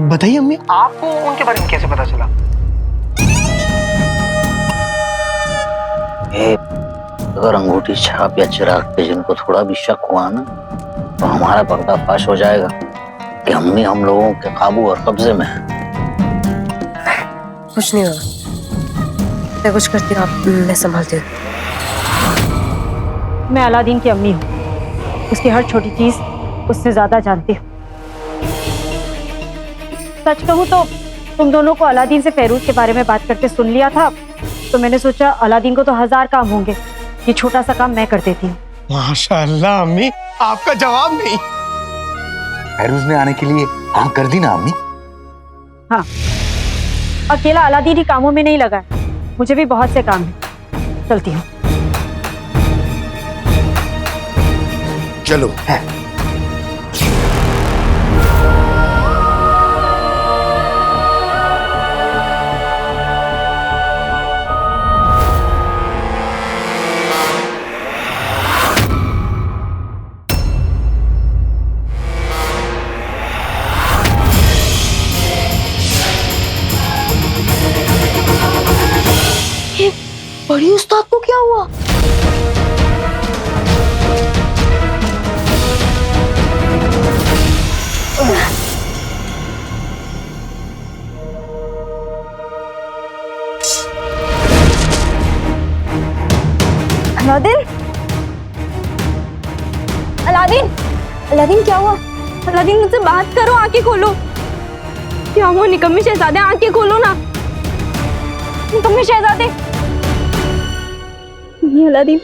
बताइए अम्मी, आपको उनके बारे में कैसे पता चला? अगर अंगूठी छाप या चिराग पे जिनको थोड़ा भी शक हुआ ना, तो हमारा पर्दाफाश हो जाएगा कि अम्मी हम लोगों के काबू और कब्जे में है। कुछ नहीं होगा, मैं कुछ करती हूँ, आप मैं संभालती हूँ। मैं अलादीन की अम्मी हूँ, उसकी हर छोटी चीज उससे ज्यादा जानती हूँ। सच कहूँ तो तुम दोनों को अलादीन से फेरूज के बारे में बात करते सुन लिया था, तो मैंने सोचा अलादीन को तो 1000 काम होंगे, ये छोटा सा काम मैं कर देती हूँ। माशाअल्लाह अम्मी, आपका जवाब नहीं। फेरूज ने आने के लिए हाँ कर दी ना अम्मी? हाँ, अकेला अलादीन ही कामों में नहीं लगा है, मुझे भी बहुत से काम है। चलती हूँ। चलो है। बड़ी उस्ताद को क्या हुआ? अलादीन, अलादीन, अलादीन क्या हुआ? अलादीन मुझसे बात करो, आंखें खोलो। क्या हुआ निकम्मे शहजादे, आंखें खोलो ना। निकम्मे शहजादे। नहीं अलादीन,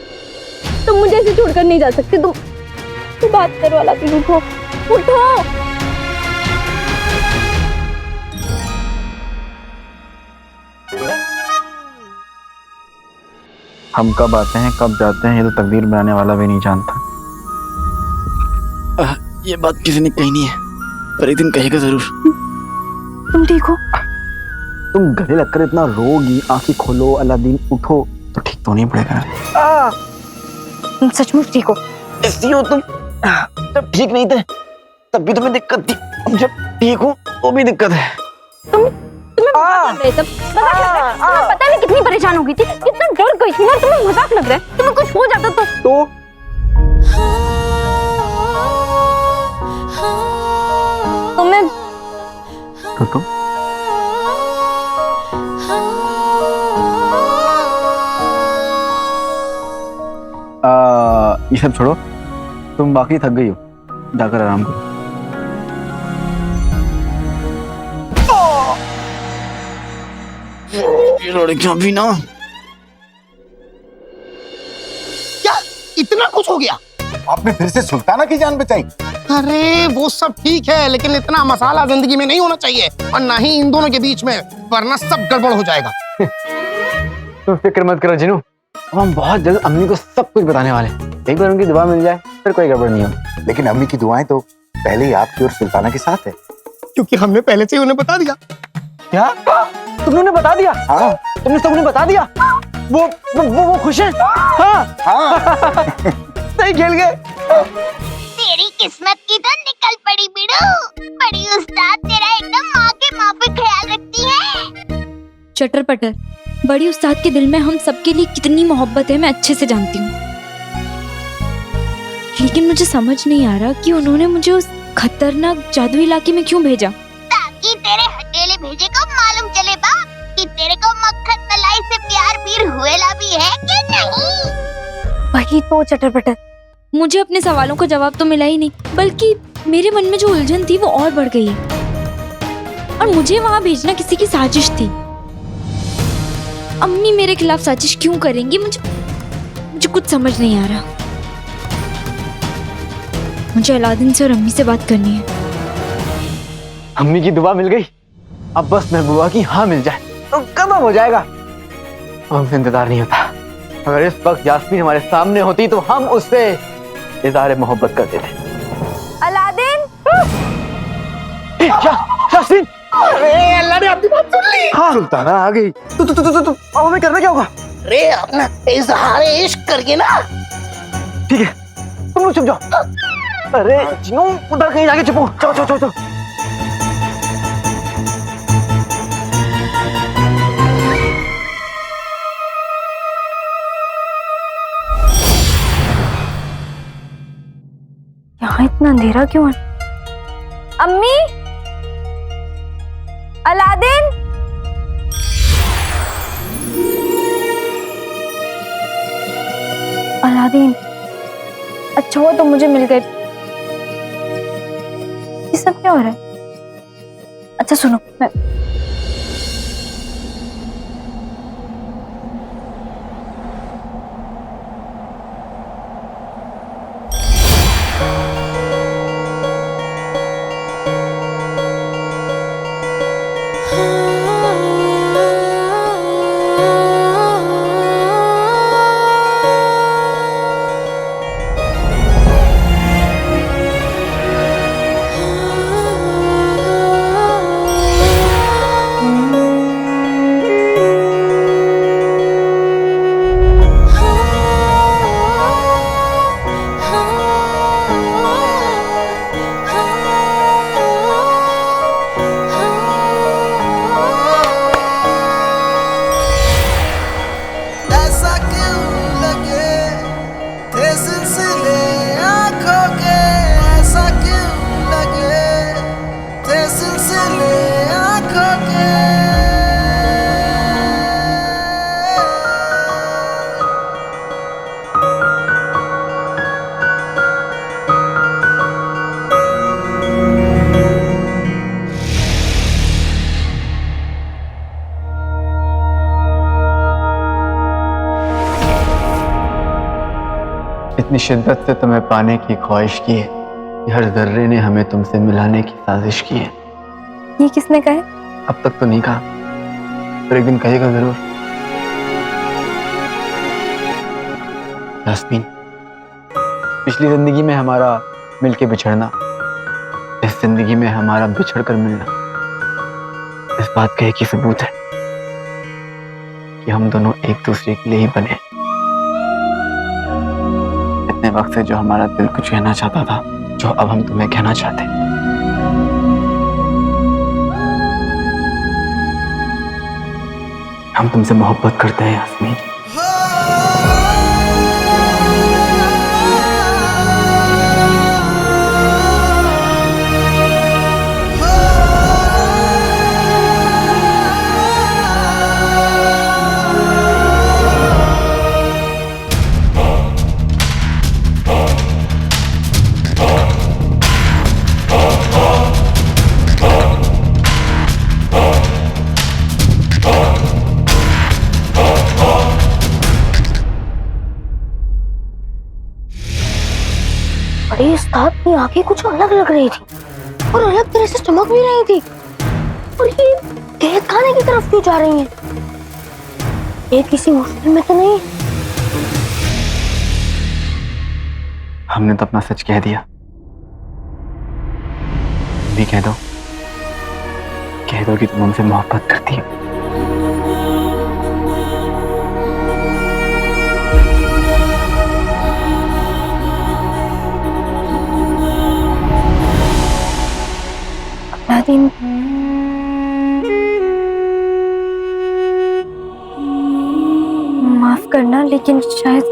तुम मुझे ऐसे छोड़कर नहीं जा सकते। तुम बात करो अलादीन, उठो उठो। हम कब आते हैं कब जाते हैं ये तो तकदीर बनाने वाला भी नहीं जानता। ये बात किसी ने कही नहीं है, पर एक दिन कहेगा जरूर। तुम ठीक हो? तुम गले लगकर इतना रोगी, आंखें खोलो अलादीन, उठो, तो ठीक तो नहीं पड़ेगा ना। तुम सचमुच ठीक हो? ऐसी हो तुम। जब ठीक नहीं थे तब भी तुम्हें दिक्कत थी, अब जब ठीक हूँ तो भी दिक्कत है। तुम्हें मजाक लग रहा है, सब मजाक लग रहा है। तुम्हें पता नहीं कितनी परेशान हो गई थी, कितना डर गई थी ना, तुम्हें मजाक लग रहा है। तुम्हें कुछ हो जाता तो तुम्हें तो ये सब छोड़ो, तुम बाकी थक गई हो, जाकर आराम करो। ये लड़कियां भी ना। क्या इतना कुछ हो गया? आपने फिर से सुल्ताना की जान बचाई? अरे वो सब ठीक है, लेकिन इतना मसाला जिंदगी में नहीं होना चाहिए, और ना ही इन दोनों के बीच में, वरना सब गड़बड़ हो जाएगा। तुम फिक्र मत करो जिनू, हम बहुत जल्द अम्मी को सब कुछ बताने वाले हैं। एक बार उनकी दुआ मिल जाए फिर कोई गड़बड़ नहीं हो। लेकिन अम्मी की दुआएं तो पहले ही आपकी और सुल्ताना के साथ है। क्योंकि हमने पहले से ही उन्हें बता दिया। क्या तुमने उन्हें बता दिया? हाँ तुमने सब उन्हें बता दिया? वो खुश है? हाँ हाँ सही खेल गए। तेरी किस्मत की तो निकल पड़ी बिड़ू। बड़ी उस्ताद तेरा एकदम माँ के माफिक ख्याल रखती है। चटर पटर, बड़ी उस्ताद के दिल में हम सबके लिए कितनी मोहब्बत है मैं अच्छे से जानती हूँ। लेकिन मुझे समझ नहीं आ रहा कि उन्होंने मुझे उस खतरनाक जादुई इलाके में क्यों भेजा। ताकि तेरे हटेले भेजे को मालूम चले बाप कि तेरे को मक्खन मलाई से प्यार पीर हुएला भी है कि नहीं। वही तो चटर पटर, मुझे अपने सवालों का जवाब तो मिला ही नहीं, बल्कि मेरे मन में जो उलझन थी वो और बढ़ गई है। और मुझे वहां भेजना किसी की साजिश थी। अम्मी मेरे खिलाफ साजिश क्यों करेंगी? मुझे कुछ समझ नहीं आ रहा। मुझे अलादीन से और अम्मी से बात करनी है। अम्मी की दुआ मिल गई, अब बस महबूबा की हाँ मिल जाए तो खत्म हो जाएगा। हमसे इंतजार नहीं होता। अगर इस वक्त यास्मीन हमारे सामने होती तो हम उससे इज़हार मोहब्बत करते थे। अलादीन! क्या यास्मीन? अरे अल्लाह ने आपकी बात सुन ली। हाँ सुल्ताना आ गई। तू अब हमें करना क्या होगा? अरे अपना इजहार इश्क करके ना। ठीक है तुम लोग चुप जाओ। अरे जिनू उधर कहीं जाके छुपो। चलो। यहाँ इतना अंधेरा क्यों है? अम्मी! अलादीन! अलादीन, अच्छा हुआ तुम मुझे मिल गए। ये सब क्या हो रहा है? अच्छा सुनो, मैं ऐसा क्यों लगे थे सिलसिले आंखों के, ऐसा क्यों लगे थे सिलसिले आंखों के। इतनी शिद्दत से तुम्हें पाने की ख्वाहिश की है कि हर जर्रे ने हमें तुमसे मिलाने की साजिश की है। ये किसने कहा है? अब तक तो नहीं कहा, पर एक दिन कहेगा जरूर। यास्मीन, पिछली जिंदगी में हमारा मिलके बिछड़ना, इस जिंदगी में हमारा बिछड़ कर मिलना, इस बात का एक ही सबूत है कि हम दोनों एक दूसरे के लिए ही बने। इतने वक्त से जो हमारा दिल कुछ कहना चाहता था, जो अब हम तुम्हें कहना चाहते। हम तुमसे मोहब्बत करते हैं यास्मीन। बड़ी उस्ताद की आंखें कुछ अलग लग रही थी और अलग तरह से चमक भी रही थी, और ये खेत खाने की तरफ क्यों जा रही हैं? ये किसी हॉस्टल में तो नहीं? हमने तो अपना सच कह दिया। भी कह दो कि तुम हमसे मोहब्बत करती हो। अलादीन, माफ करना, लेकिन शायद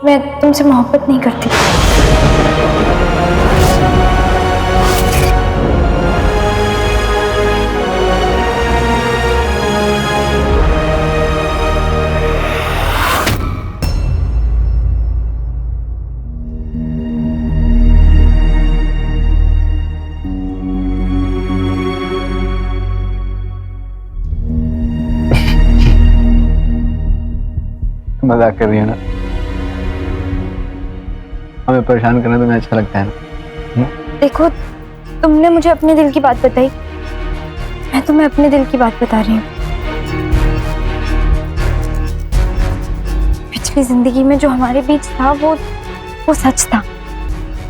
मैं तुमसे मोहब्बत नहीं करती। मजाक कर रही हो ना? हमें परेशान करना तुम्हें अच्छा लगता है ना? देखो, तुमने मुझे अपने दिल की बात बताई, मैं तुम्हें अपने दिल की बात बता रही हूँ। पिछली जिंदगी में जो हमारे बीच था वो सच था,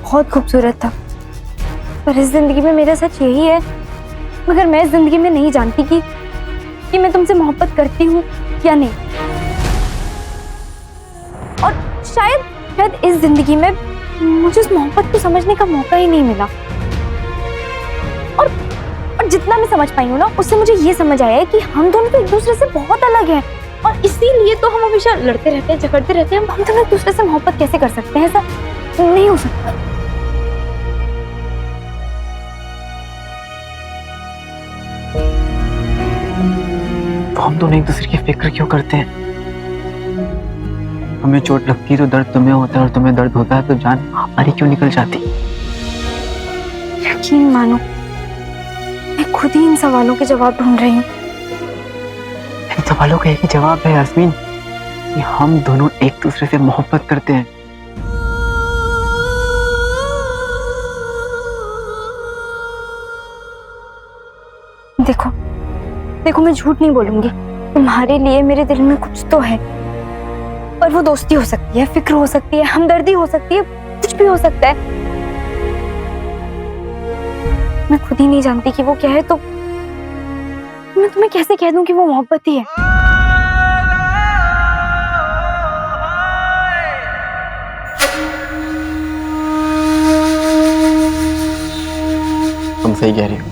बहुत खूबसूरत था। पर इस जिंदगी में मेरा सच यही है, मगर मैं इस जिंदगी में नहीं जानती कि मैं तुमसे मोहब्बत करती हूँ या नहीं। और शायद इस जिंदगी में मुझे उस मोहब्बत को समझने का मौका ही नहीं मिला। और जितना मैं समझ पाई हूँ ना, उससे मुझे ये समझ आया है कि हम दोनों तो एक दूसरे से बहुत अलग हैं, और इसीलिए तो हम हमेशा लड़ते रहते हैं, झगड़ते रहते हैं। हम दोनों एक दूसरे से मोहब्बत कैसे कर सकते हैं? ऐसा नहीं हो सकता। तो हम दोनों एक दूसरे की फिक्र क्यों करते हैं? हमें चोट लगती है तो दर्द तुम्हें होता है, और तुम्हें दर्द होता है तो जान हमारी क्यों निकल जाती? यकीन मानो, मैं खुद ही इन सवालों के जवाब ढूंढ रही हूँ। इन सवालों का एक ही जवाब है यास्मीन, कि हम दोनों एक दूसरे से मोहब्बत करते हैं। देखो, मैं झूठ नहीं बोलूंगी, तुम्हारे लिए मेरे दिल में कुछ तो है, पर वो दोस्ती हो सकती है, फिक्र हो सकती है, हमदर्दी हो सकती है, कुछ भी हो सकता है। मैं खुद ही नहीं जानती कि वो क्या है, तो मैं तुम्हें कैसे कह दूं कि वो मोहब्बत ही है? तुम सही कह रही हो,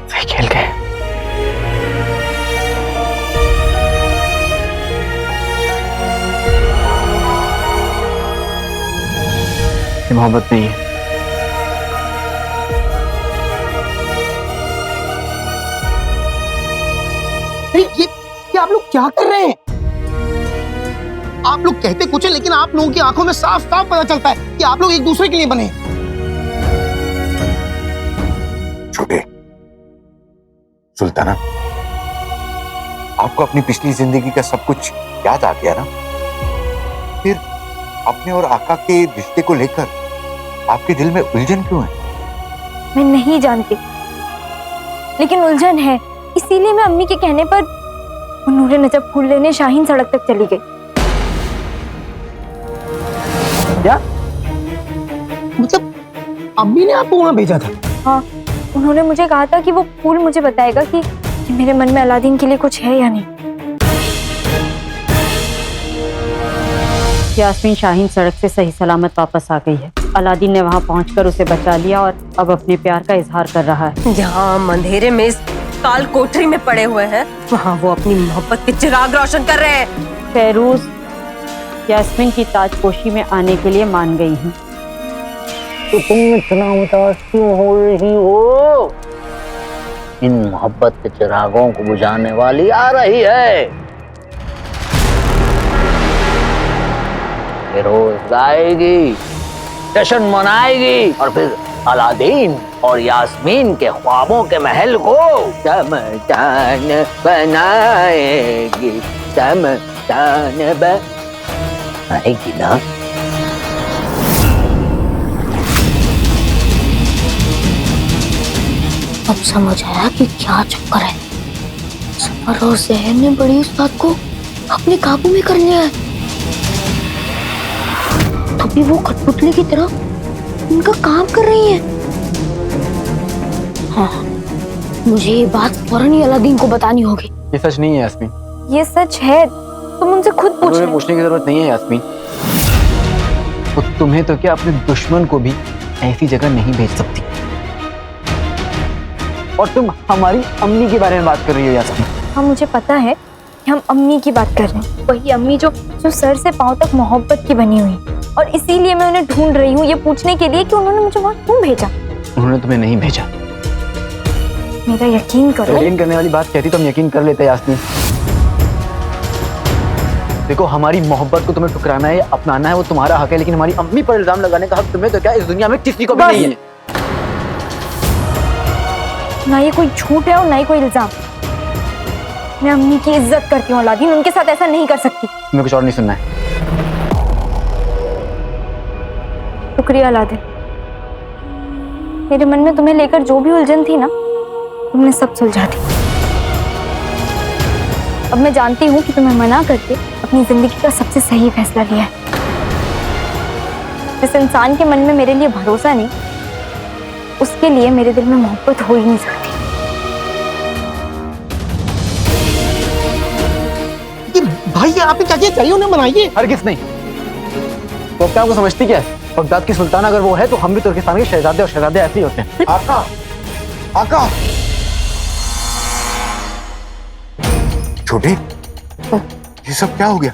सही खेल गए। ये मोहब्बत नहीं है। ये आप लोग क्या कर रहे हैं? आप लोग कहते कुछ है, लेकिन आप लोगों की आंखों में साफ साफ पता चलता है कि आप लोग एक दूसरे के लिए बने। छोटे सुल्ताना, आपको अपनी पिछली जिंदगी का सब कुछ याद आ गया ना? फिर अपने और आका के रिश्ते को लेकर आपके दिल में उलझन क्यों है? मैं नहीं जानती, लेकिन उलझन है। इसीलिए मैं अम्मी के कहने पर वो नूरे नजब फूल लेने शाहीन सड़क तक चली गई। क्या मतलब अम्मी ने आपको वहां भेजा था? हाँ, उन्होंने मुझे कहा था कि वो फूल मुझे बताएगा कि मेरे मन में अलादीन के लिए कुछ है या नहीं। यास्मीन शाहीन सड़क से सही सलामत वापस आ गई है। अलादीन ने वहां पहुंचकर उसे बचा लिया और अब अपने प्यार का इजहार कर रहा है। यहाँ हम अंधेरे में इस काल कोठरी में पड़े हुए हैं, वहाँ वो अपनी मोहब्बत के चिराग रोशन कर रहे हैं। फेरूज यास्मीन की ताजपोशी में आने के लिए मान गई है। तो तुम इतना उदास क्यों हो रही हो? इन मोहब्बत के चिरागों को बुझाने वाली आ रही है। ये रोज आएगी, जश्न मनाएगी, और फिर अलादीन और यास्मीन के ख्वाबों के महल को चमचान बनाएगी, चमचान बनाएगी ना। अब समझ आया कि क्या चक्कर है। सफर और जहर ने बड़ी उस बात को अपने काबू में कर लिया है। तभी वो कठपुतली की तरह उनका काम कर रही है। हाँ, मुझे ये बात फौरन ही अलादीन को बतानी होगी। ये सच नहीं है यास्मीन। ये सच है, तुम उनसे खुद पूछ तुम्हें पूछने की जरूरत नहीं है यास्मीन। तो तुम्हें तो क्या अपने दुश्मन को भी ऐसी जगह नहीं भेज सकती। और तुम हमारी अम्मी के बारे में बात कर रही हो यास्मीन। हाँ, मुझे पता है कि हम अम्मी की बात कर रहे हैं। वही अम्मी जो सर से पांव तक मोहब्बत की बनी हुई, और इसीलिए मैं उन्हें ढूंढ रही हूँ ये पूछने के लिए कि उन्होंने मुझे वहाँ क्यों भेजा। उन्होंने तुम्हें नहीं भेजा। मेरा यकीन करो। यकीन करने वाली बात कहती तो हम यकीन कर लेते यास्मीन। देखो, हमारी मोहब्बत को तुम्हें ठुकराना है, अपनाना है, वो तुम्हारा हक है, लेकिन हमारी अम्मी पर इल्जाम लगाने का हक तुम्हें तो क्या इस दुनिया में किसी को भी नहीं है। ना ये कोई झूठ है और ना ही कोई इल्जाम। मैं अम्मी की इज्जत करती हूँ अलादीन, उनके साथ ऐसा नहीं कर सकती। तुम्हें कुछ और नहीं सुनना है। शुक्रिया अलादीन, मेरे मन में तुम्हें लेकर जो भी उलझन थी ना, तुमने सब सुलझा दी। अब मैं जानती हूँ कि तुम्हें मना करके अपनी जिंदगी का सबसे सही फैसला लिया है। जिस इंसान के मन में मेरे लिए भरोसा नहीं, उसके लिए मेरे दिल में मोहब्बत हो ही नहीं सकती। भाई आपने क्या किया? चाहिए उन्हें बनाइए। हरगिज़ नहीं। तो क्या आपको समझती क्या है? बगदाद की सुल्तान अगर वो है तो हम भी तुर्किस्तान के शहजादे, और शहजादे ऐसे ही होते हैं। आका, आका, छोटे, ये सब क्या हो गया?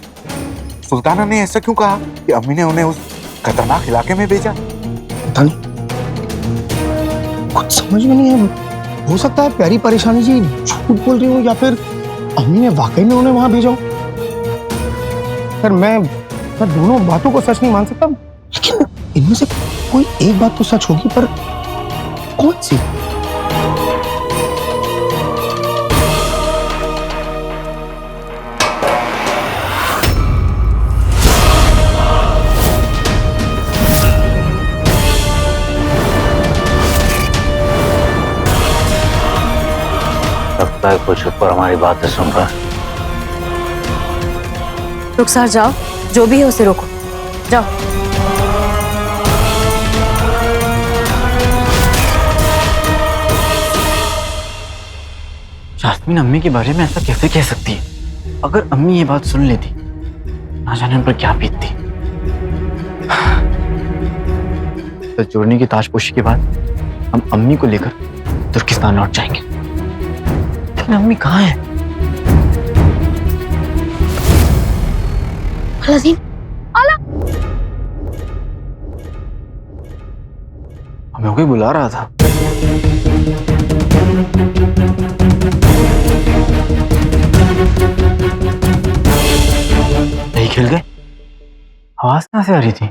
सुल्ताना ने ऐसा क्यों कहा कि अम्मी ने उन्हें उस खतरनाक इलाके में भेजा? पता नहीं, कुछ समझ में नहीं है। हो सकता है प्यारी परेशानी जी झूठ बोल रही हो, या फिर अम्मी ने वाकई में उन्हें वहां भेजा हो। पर मैं दोनों बातों को सच नहीं मान सकता, लेकिन इनमें से कोई एक बात तो सच होगी, पर कौन सी? लगता है कुछ ऊपर हमारी बातें सुन रहा है। रुखसार जाओ, जो भी है उसे रोको, जाओ। यास्मीन अम्मी के बारे में ऐसा कैसे कह सकती है? अगर अम्मी ये बात सुन लेती, ना जाने उन पर क्या बीतती। तो चोरनी की ताजपोशी के बाद हम अम्मी को लेकर तुर्किस्तान लौट जाएंगे। लेकिन अम्मी कहाँ है? अलादीन, हमें कोई बुला रहा था। यही खेल गए? आवाज कहाँ से आ रही थी?